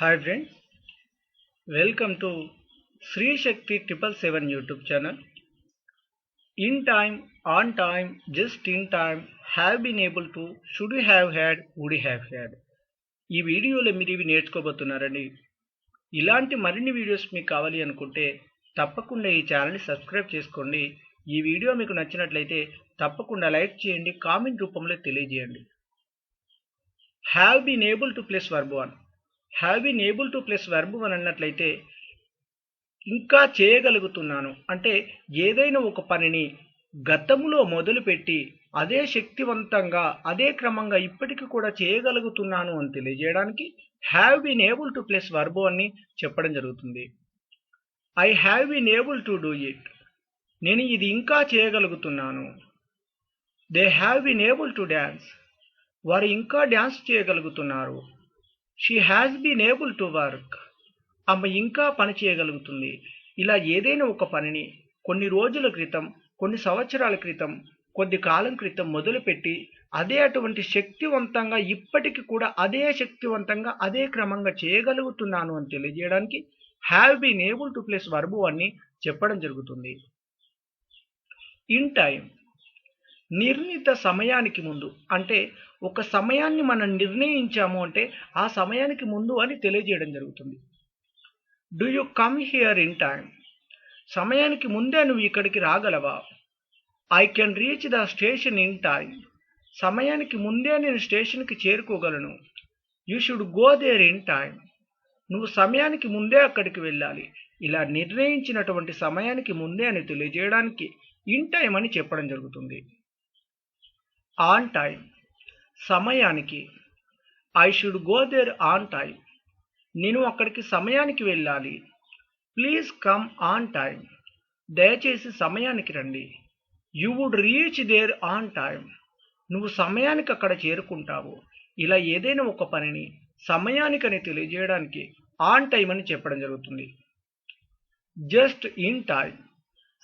Hi friends, welcome to Sri Shakti 777 YouTube channel. In time, on time, just in time, have been able to, should you have had, would you have had. ఈ వీడియోలో మీరు ఇవి నేర్చుకోబోతున్నారండి. ఇలాంటి మరిన్ని videos మీకు కావాలి అనుకుంటే తప్పకుండా ఈ ఛానల్ని సబ్స్క్రైబ్ చేసుకోండి. ఈ వీడియో మీకు నచ్చినట్లయితే తప్పకుండా లైక్ చేయండి, కామెంట్ రూపంలో తెలియజేయండి. Have been able to plus verb 1. Have been able to plus verb 1 అన్నట్లయితే ఇంకా చేయగలుగుతున్నాను అంటే ఏదైనా ఒక పనిని గతంలో మొదలుపెట్టి అదే శక్తివంతంగా అదే క్రమంగా ఇప్పటికీ కూడా చేయగలుగుతున్నాను అని తెలియజేయడానికి have been able to plus verb అని చెప్పడం జరుగుతుంది. I have been able to do it. నేను ఇది ఇంకా చేయగలుగుతున్నాను. They have been able to dance. వారు ఇంకా డ్యాన్స్ చేయగలుగుతున్నారు. She has been able to work. ఆమె ఇంకా పని చేయగలుగుతుంది. ఇలా ఏదైనా ఒక పనిని కొన్ని రోజుల క్రితం, కొన్ని సంవత్సరాల క్రితం, కొద్ది కాలం క్రితం మొదలుపెట్టి అదే అటువంటి శక్తివంతంగా ఇప్పటికి కూడా అదే శక్తివంతంగా అదే క్రమంగా చేయగలుగుతున్నాను అని తెలియజేయడానికి have been able to plus verb అని చెప్పడం జరుగుతుంది. ఇన్ టైం, నిర్ణీత సమయానికి ముందు అంటే ఒక సమయాన్ని మనం నిర్ణయించాము అంటే ఆ సమయానికి ముందు అని తెలియజేయడం జరుగుతుంది. Do you come here in time. సమయానికి ముందే నువ్వు ఇక్కడికి రాగలవా. I can reach the station in time. సమయానికి ముందే నేను స్టేషన్కి చేరుకోగలను. You should go there in time. నువ్వు సమయానికి ముందే అక్కడికి వెళ్ళాలి. ఇలా నిర్ణయించినటువంటి సమయానికి ముందే అని తెలియజేయడానికి ఇన్ టైం అని చెప్పడం జరుగుతుంది. ఆన్ టైం, సమయానికి. I should go there on time. నేను అక్కడికి సమయానికి వెళ్ళాలి. Please come on time. దయచేసి సమయానికి రండి. You would reach there on time. నువ్వు సమయానికి అక్కడ చేరుకుంటావు. ఇలా ఏదైనా ఒక పనిని సమయానికని తెలియజేయడానికి ఆన్ టైం అని చెప్పడం జరుగుతుంది. జస్ట్ ఇన్ టైం,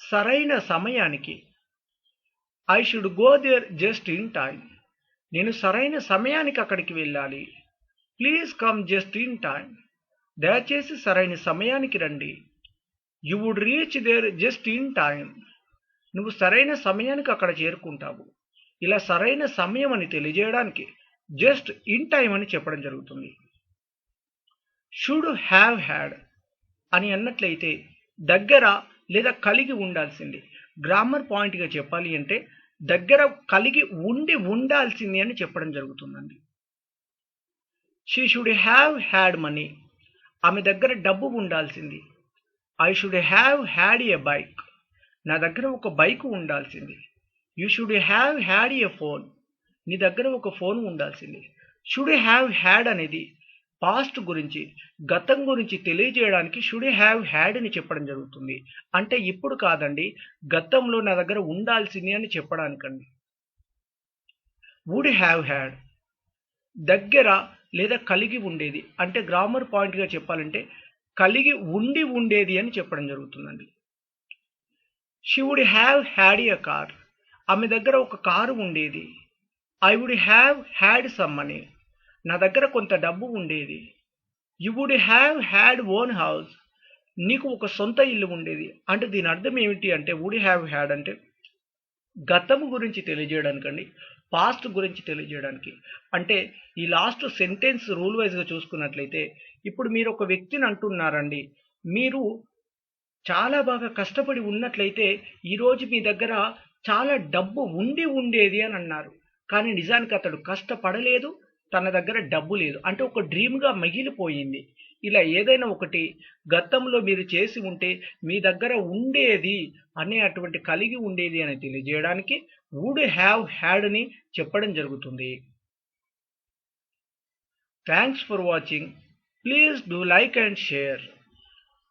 సరైన సమయానికి. I should go there just in time. నేను సరైన సమయానికి అక్కడికి వెళ్ళాలి. Please come just in time. దయచేసి సరైన సమయానికి రండి. You would reach there just in time. నువ్వు సరైన సమయానికి అక్కడ చేరుకుంటావు. ఇలా సరైన సమయం అని తెలియజేయడానికి జస్ట్ ఇన్ టైం అని చెప్పడం జరుగుతుంది. షుడ్ హ్యావ్ హ్యాడ్ అని అన్నట్లయితే దగ్గర లేదా కలిగి ఉండాల్సింది. గ్రామర్ పాయింట్గా చెప్పాలి అంటే దగ్గర కలిగి ఉండాల్సింది అని చెప్పడం జరుగుతుందండి. She should have had money. ఆమె దగ్గర డబ్బు ఉండాల్సింది. I should have had a bike. నా దగ్గర ఒక బైక్ ఉండాల్సింది. You should have had a phone. నీ దగ్గర ఒక ఫోన్ ఉండాల్సింది. షుడ్ హ్యావ్ హ్యాడ్ అనేది పాస్ట్ గురించి, గతం గురించి తెలియజేయడానికి షుడ్ హ్యావ్ హ్యాడ్ అని చెప్పడం జరుగుతుంది. అంటే ఇప్పుడు కాదండి, గతంలో నా దగ్గర ఉండాల్సింది అని చెప్పడానికండి. వుడ్ హ్యావ్ హ్యాడ్, దగ్గర లేదా కలిగి ఉండేది. అంటే గ్రామర్ పాయింట్గా చెప్పాలంటే కలిగి ఉండేది అని చెప్పడం జరుగుతుందండి. She would have had a car. ఆమె దగ్గర ఒక కారు ఉండేది. I would have had some money. నా దగ్గర కొంత డబ్బు ఉండేది. You would have had own house. నీకు ఒక సొంత ఇల్లు ఉండేది. అంటే దీని అర్థం ఏమిటి అంటే వుడ్ హ్యావ్ హ్యాడ్ అంటే గతము గురించి తెలియజేయడానికండి, పాస్ట్ గురించి తెలియజేయడానికి. అంటే ఈ లాస్ట్ సెంటెన్స్ రూల్ వైజ్గా చూసుకున్నట్లయితే ఇప్పుడు మీరు ఒక వ్యక్తిని అంటున్నారండి, మీరు చాలా బాగా కష్టపడి ఉన్నట్లయితే ఈరోజు మీ దగ్గర చాలా డబ్బు ఉండేది అని అన్నారు. కానీ నిజానికి అతడు కష్టపడలేదు, తన దగ్గర డబ్బు లేదు. అంటే ఒక డ్రీమ్గా మిగిలిపోయింది. ఇలా ఏదైనా ఒకటి గతంలో మీరు చేసి ఉంటే మీ దగ్గర ఉండేది అనే అటువంటి కలిగి ఉండేది అని తెలియజేయడానికి వుడ్ హ్యావ్ హ్యాడ్ అని చెప్పడం జరుగుతుంది. Thanks for watching. Please do like and share.